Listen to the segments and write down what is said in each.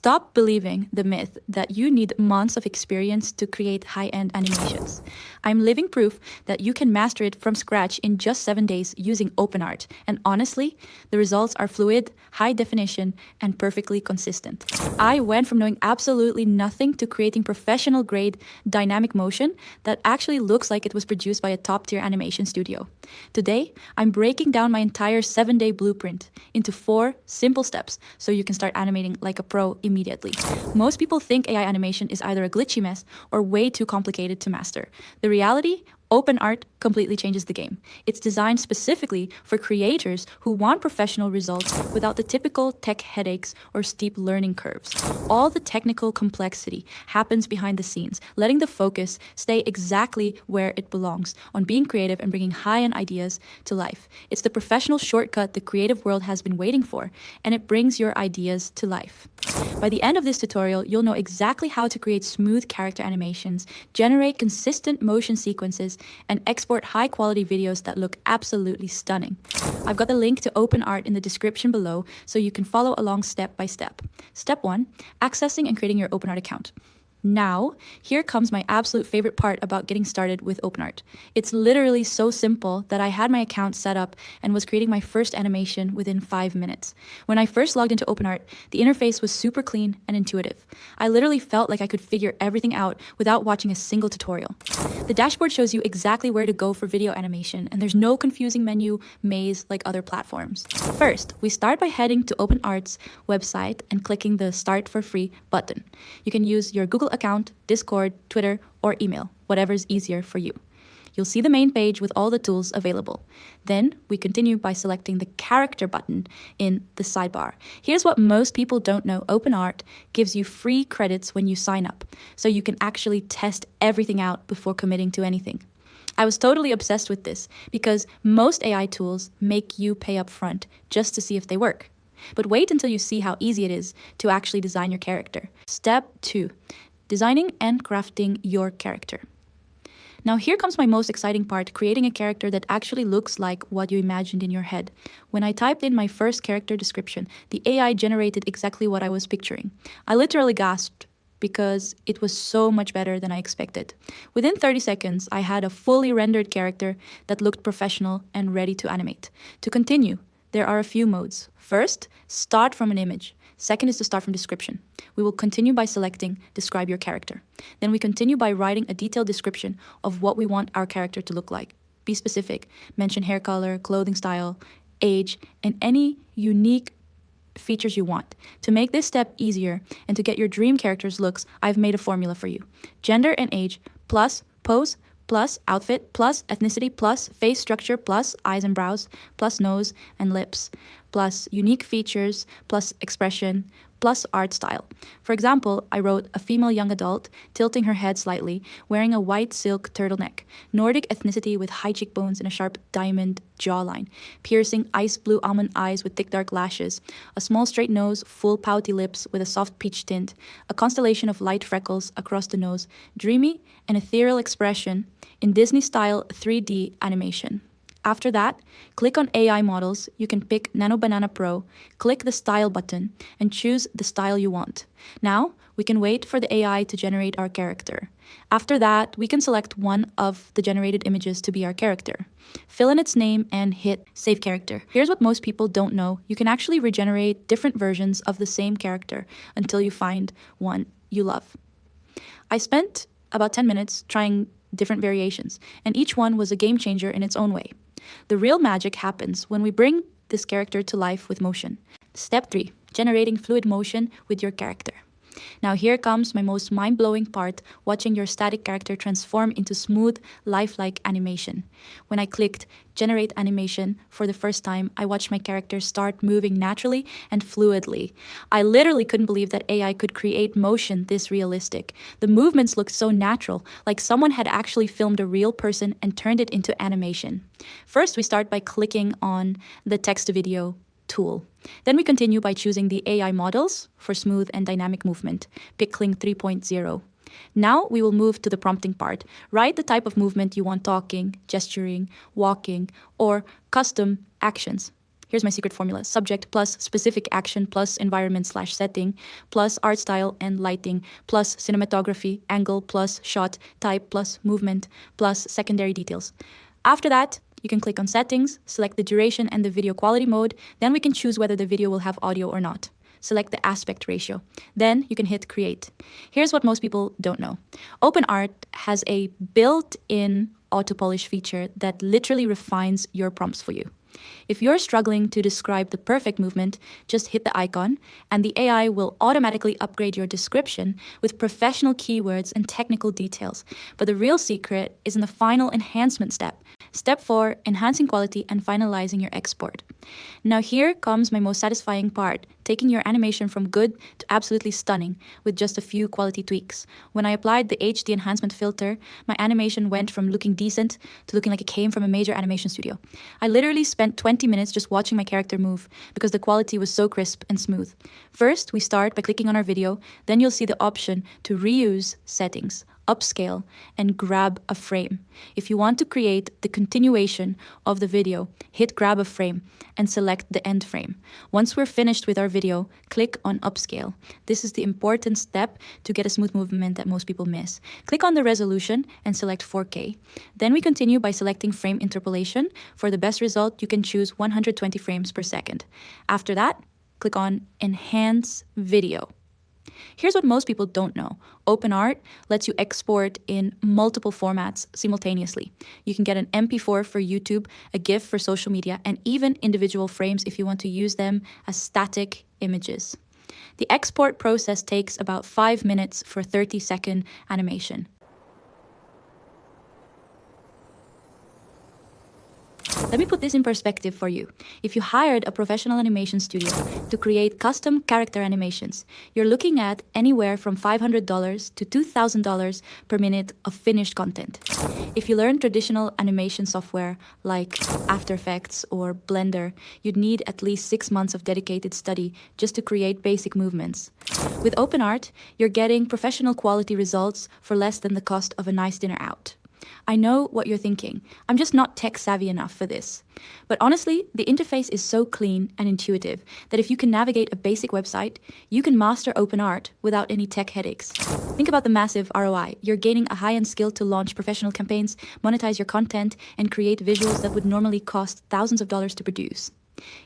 Stop believing the myth that you need months of experience to create high-end animations. I'm living proof that you can master it from scratch in just 7 days using OpenArt. And honestly, the results are fluid, high definition, and perfectly consistent. I went from knowing absolutely nothing to creating professional-grade dynamic motion that actually looks like it was produced by a top-tier animation studio. Today, I'm breaking down my entire 7-day blueprint into 4 simple steps so you can start animating like a pro immediately. Most people think AI animation is either a glitchy mess or way too complicated to master. The reality? OpenArt completely changes the game. It's designed specifically for creators who want professional results without the typical tech headaches or steep learning curves. All the technical complexity happens behind the scenes, letting the focus stay exactly where it belongs, on being creative and bringing high-end ideas to life. It's the professional shortcut the creative world has been waiting for, and it brings your ideas to life. By the end of this tutorial, you'll know exactly how to create smooth character animations, generate consistent motion sequences, and export high-quality videos that look absolutely stunning. I've got the link to OpenArt in the description below so you can follow along step by step. Step 1, accessing and creating your OpenArt account. Now, here comes my absolute favorite part about getting started with OpenArt. It's literally so simple that I had my account set up and was creating my first animation within 5 minutes. When I first logged into OpenArt, the interface was super clean and intuitive. I literally felt like I could figure everything out without watching a single tutorial. The dashboard shows you exactly where to go for video animation, and there's no confusing menu maze like other platforms. First, we start by heading to OpenArt's website and clicking the Start for Free button. You can use your Google account, Discord, Twitter, or email, whatever's easier for you. You'll see the main page with all the tools available. Then we continue by selecting the character button in the sidebar. Here's what most people don't know. OpenArt gives you free credits when you sign up, so you can actually test everything out before committing to anything. I was totally obsessed with this because most AI tools make you pay up front just to see if they work. But wait until you see how easy it is to actually design your character. Step 2, designing and crafting your character. Now here comes my most exciting part, creating a character that actually looks like what you imagined in your head. When I typed in my first character description, the AI generated exactly what I was picturing. I literally gasped because it was so much better than I expected. Within 30 seconds, I had a fully rendered character that looked professional and ready to animate. To continue, there are a few modes. First, start from an image. Second is to start from description. We will continue by selecting Describe your character. Then we continue by writing a detailed description of what we want our character to look like. Be specific. Mention hair color, clothing style, age, and any unique features you want. To make this step easier and to get your dream character's looks, I've made a formula for you. Gender and age plus pose plus outfit plus ethnicity plus face structure plus eyes and brows plus nose and lips plus unique features plus expression plus art style. For example, I wrote a female young adult, tilting her head slightly, wearing a white silk turtleneck, Nordic ethnicity with high cheekbones and a sharp diamond jawline, piercing ice blue almond eyes with thick dark lashes, a small straight nose, full pouty lips with a soft peach tint, a constellation of light freckles across the nose, dreamy and ethereal expression in Disney-style 3D animation. After that, click on AI models. You can pick Nano Banana Pro, click the Style button, and choose the style you want. Now, we can wait for the AI to generate our character. After that, we can select one of the generated images to be our character. Fill in its name and hit Save Character. Here's what most people don't know. You can actually regenerate different versions of the same character until you find one you love. I spent about 10 minutes trying different variations, and each one was a game changer in its own way. The real magic happens when we bring this character to life with motion. Step 3, generating fluid motion with your character. Now here comes my most mind-blowing part, watching your static character transform into smooth, lifelike animation. When I clicked Generate Animation for the first time, I watched my character start moving naturally and fluidly. I literally couldn't believe that AI could create motion this realistic. The movements looked so natural, like someone had actually filmed a real person and turned it into animation. First, we start by clicking on the text-to-video tool. Then we continue by choosing the AI models for smooth and dynamic movement, Pickling 3.0. Now we will move to the prompting part. Write the type of movement you want: talking, gesturing, walking, or custom actions. Here's my secret formula: subject plus specific action plus environment/setting plus art style and lighting plus cinematography, angle plus shot type plus movement plus secondary details. After that, you can click on settings, select the duration and the video quality mode. Then we can choose whether the video will have audio or not. Select the aspect ratio. Then you can hit create. Here's what most people don't know. OpenArt has a built-in auto polish feature that literally refines your prompts for you. If you're struggling to describe the perfect movement, just hit the icon and the AI will automatically upgrade your description with professional keywords and technical details. But the real secret is in the final enhancement step. Step 4, enhancing quality and finalizing your export. Now here comes my most satisfying part, taking your animation from good to absolutely stunning with just a few quality tweaks. When I applied the HD enhancement filter, my animation went from looking decent to looking like it came from a major animation studio. I literally spent 20 minutes just watching my character move because the quality was so crisp and smooth. First, we start by clicking on our video, then you'll see the option to reuse settings, upscale, and grab a frame. If you want to create the continuation of the video, hit grab a frame and select the end frame. Once we're finished with our video, click on upscale. This is the important step to get a smooth movement that most people miss. Click on the resolution and select 4K. Then we continue by selecting frame interpolation. For the best result, you can choose 120 frames per second. After that, click on enhance video. Here's what most people don't know. OpenArt lets you export in multiple formats simultaneously. You can get an MP4 for YouTube, a GIF for social media, and even individual frames if you want to use them as static images. The export process takes about 5 minutes for a 30-second animation. Let me put this in perspective for you. If you hired a professional animation studio to create custom character animations, you're looking at anywhere from $500 to $2,000 per minute of finished content. If you learn traditional animation software like After Effects or Blender, you'd need at least 6 months of dedicated study just to create basic movements. With OpenArt, you're getting professional quality results for less than the cost of a nice dinner out. I know what you're thinking. I'm just not tech savvy enough for this. But honestly, the interface is so clean and intuitive that if you can navigate a basic website, you can master OpenArt without any tech headaches. Think about the massive ROI. You're gaining a high-end skill to launch professional campaigns, monetize your content, and create visuals that would normally cost thousands of dollars to produce.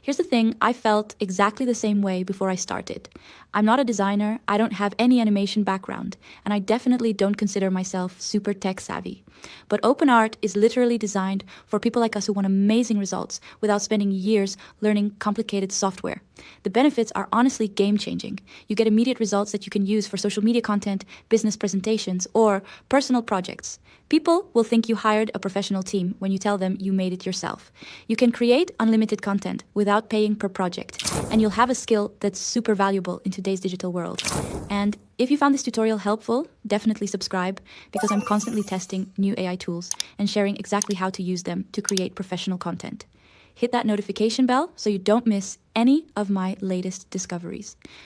Here's the thing, I felt exactly the same way before I started. I'm not a designer, I don't have any animation background, and I definitely don't consider myself super tech savvy. But OpenArt is literally designed for people like us who want amazing results without spending years learning complicated software. The benefits are honestly game-changing. You get immediate results that you can use for social media content, business presentations, or personal projects. People will think you hired a professional team when you tell them you made it yourself. You can create unlimited content without paying per project, and you'll have a skill that's super valuable in today's digital world. And if you found this tutorial helpful, definitely subscribe, because I'm constantly testing new AI tools and sharing exactly how to use them to create professional content. Hit that notification bell so you don't miss any of my latest discoveries.